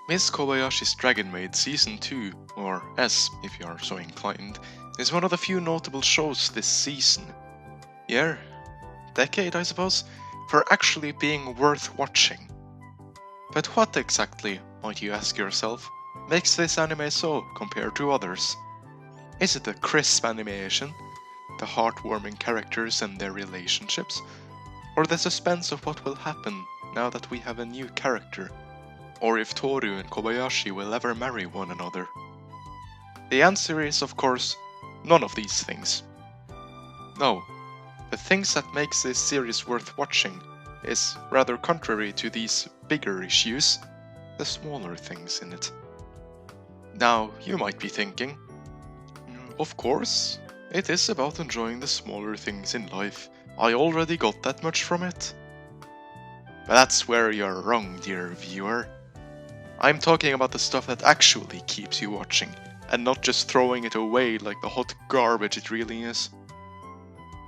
Miss Kobayashi's Dragon Maid Season 2, or S if you are so inclined, is one of the few notable shows this season. Year? Decade, I suppose? For actually being worth watching. But what exactly, might you ask yourself, makes this anime so compared to others? Is it the crisp animation, the heartwarming characters and their relationships, or the suspense of what will happen now that we have a new character, or if Toru and Kobayashi will ever marry one another? The answer is, of course, none of these things. No, the things that makes this series worth watching is rather contrary to these bigger issues, the smaller things in it. Now, you might be thinking, of course, it is about enjoying the smaller things in life. I already got that much from it. But that's where you're wrong, dear viewer. I'm talking about the stuff that actually keeps you watching, and not just throwing it away like the hot garbage it really is.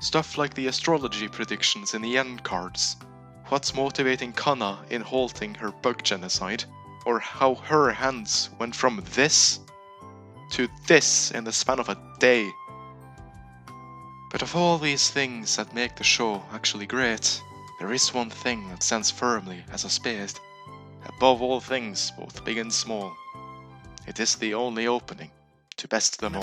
Stuff like the astrology predictions in the end cards, what's motivating Kana in halting her bug genocide, or how her hands went from this to this in the span of a day. But of all these things that make the show actually great, there is one thing that stands firmly as a spade, above all things, both big and small. It is the only opening to best them all.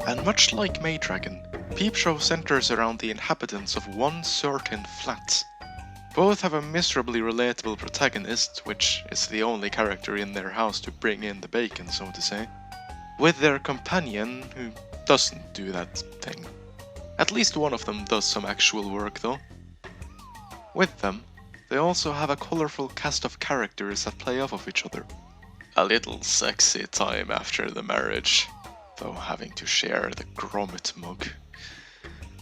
And much like Maid Dragon, Peep Show centers around the inhabitants of one certain flat. Both have a miserably relatable protagonist, which is the only character in their house to bring in the bacon, so to say, with their companion who doesn't do that thing. At least one of them does some actual work though. With them, they also have a colourful cast of characters that play off of each other. A little sexy time after the marriage, though having to share the grommet mug,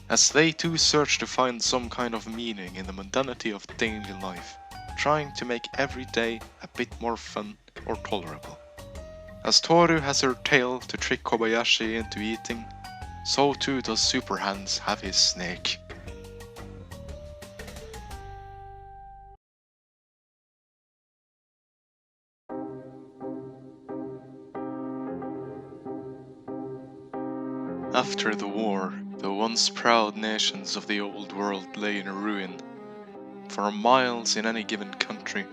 as they too search to find some kind of meaning in the mundanity of daily life, trying to make every day a bit more fun or tolerable. As Toru has her tail to trick Kobayashi into eating, so too does Super Hands have his snake. After the war, the once proud nations of the old world lay in ruin. For miles in any given country,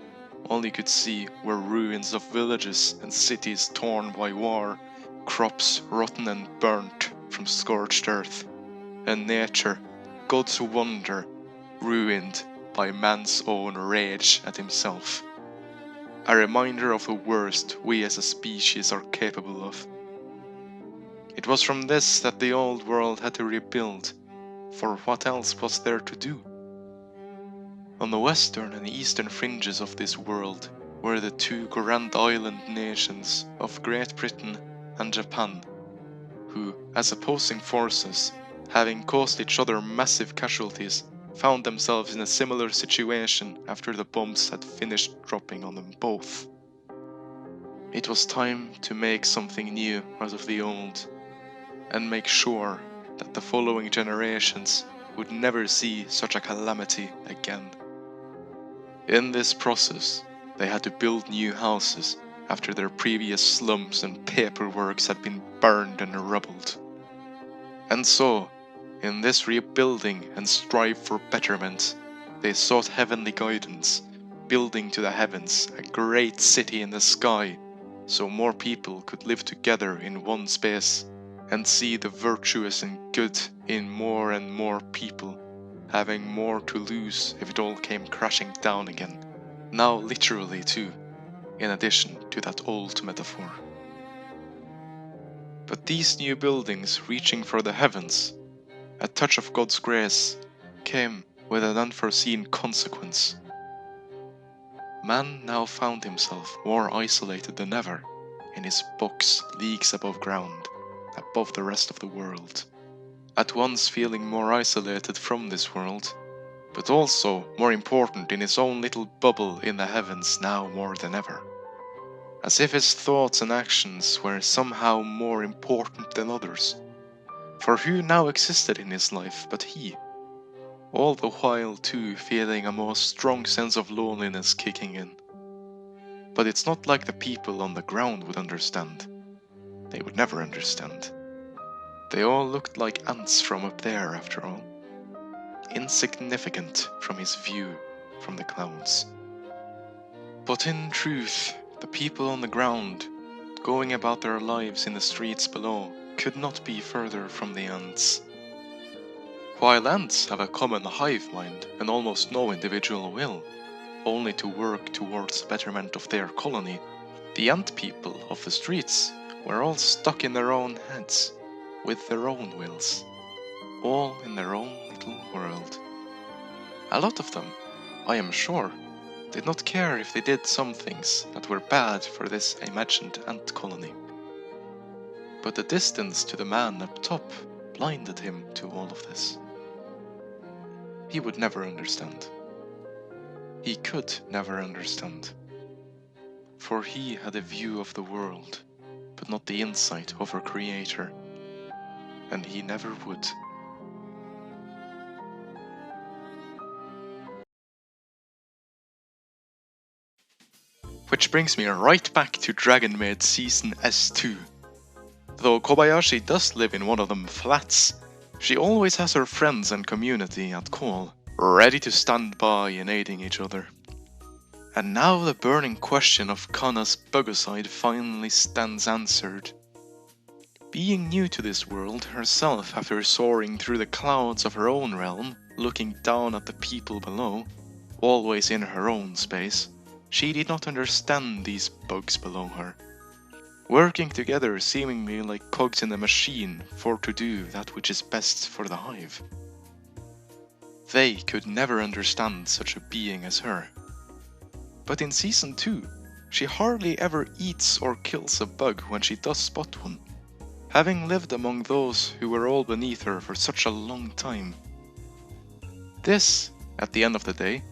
all you could see were ruins of villages and cities torn by war, crops rotten and burnt from scorched earth, and nature, God's wonder, ruined by man's own rage at himself. A reminder of the worst we as a species are capable of. It was from this that the old world had to rebuild, for what else was there to do? On the western and eastern fringes of this world were the two grand island nations of Great Britain and Japan, who, as opposing forces, having caused each other massive casualties, found themselves in a similar situation after the bombs had finished dropping on them both. It was time to make something new out of the old, and make sure that the following generations would never see such a calamity again. In this process, they had to build new houses after their previous slums and paperworks had been burned and rubbled. And so, in this rebuilding and strive for betterment, they sought heavenly guidance, building to the heavens a great city in the sky, so more people could live together in one space, and see the virtuous and good in more and more people, having more to lose if it all came crashing down again. Now literally too, in addition to that old metaphor. But these new buildings reaching for the heavens, a touch of God's grace, came with an unforeseen consequence. Man now found himself more isolated than ever, in his box leagues above ground, above the rest of the world. At once feeling more isolated from this world, but also more important in his own little bubble in the heavens now more than ever. As if his thoughts and actions were somehow more important than others. For who now existed in his life but he? All the while too feeling a most strong sense of loneliness kicking in. But it's not like the people on the ground would understand. They would never understand. They all looked like ants from up there after all. Insignificant from his view from the clouds. But in truth, the people on the ground, going about their lives in the streets below, could not be further from the ants. While ants have a common hive mind and almost no individual will, only to work towards the betterment of their colony, the ant people of the streets were all stuck in their own heads, with their own wills, all in their own little world. A lot of them, I am sure, did not care if they did some things that were bad for this imagined ant colony. But the distance to the man up top blinded him to all of this. He would never understand. He could never understand. For he had a view of the world, but not the insight of her creator. And he never would. Which brings me right back to Dragon Maid Season S2. Though Kobayashi does live in one of them flats, she always has her friends and community at call, ready to stand by and aiding each other. And now the burning question of Kana's bugicide finally stands answered. Being new to this world herself after soaring through the clouds of her own realm, looking down at the people below, always in her own space, she did not understand these bugs below her. Working together seemingly like cogs in a machine for to do that which is best for the hive. They could never understand such a being as her. But in Season 2, she hardly ever eats or kills a bug when she does spot one, having lived among those who were all beneath her for such a long time. This, at the end of the day,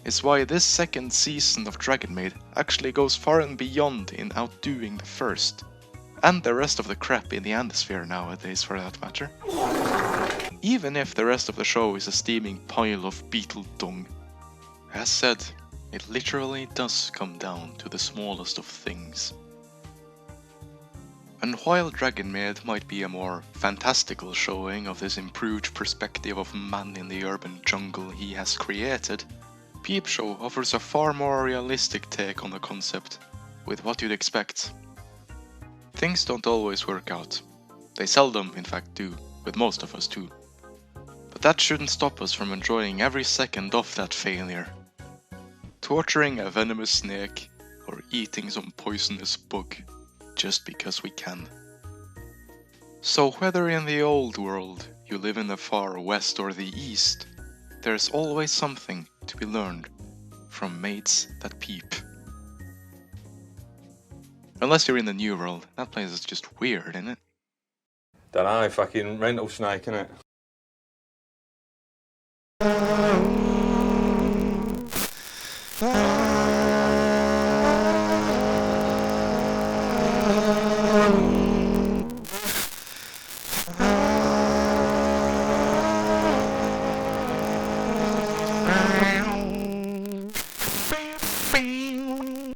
is why this second season of Dragon Maid actually goes far and beyond in outdoing the first, and the rest of the crap in the Andosphere nowadays for that matter. Even if the rest of the show is a steaming pile of beetle dung. As said, it literally does come down to the smallest of things. And while Dragon Maid might be a more fantastical showing of this improved perspective of man in the urban jungle he has created, Peep Show offers a far more realistic take on the concept, with what you'd expect. Things don't always work out. They seldom, in fact, do, with most of us too. But that shouldn't stop us from enjoying every second of that failure. Torturing a venomous snake, or eating some poisonous bug, just because we can. So whether in the old world you live in the far west or the east, there's always something to be learned from maids that peep. Unless you're in the new world, that place is just weird, isn't it? Dunno, fucking rental snake, innit?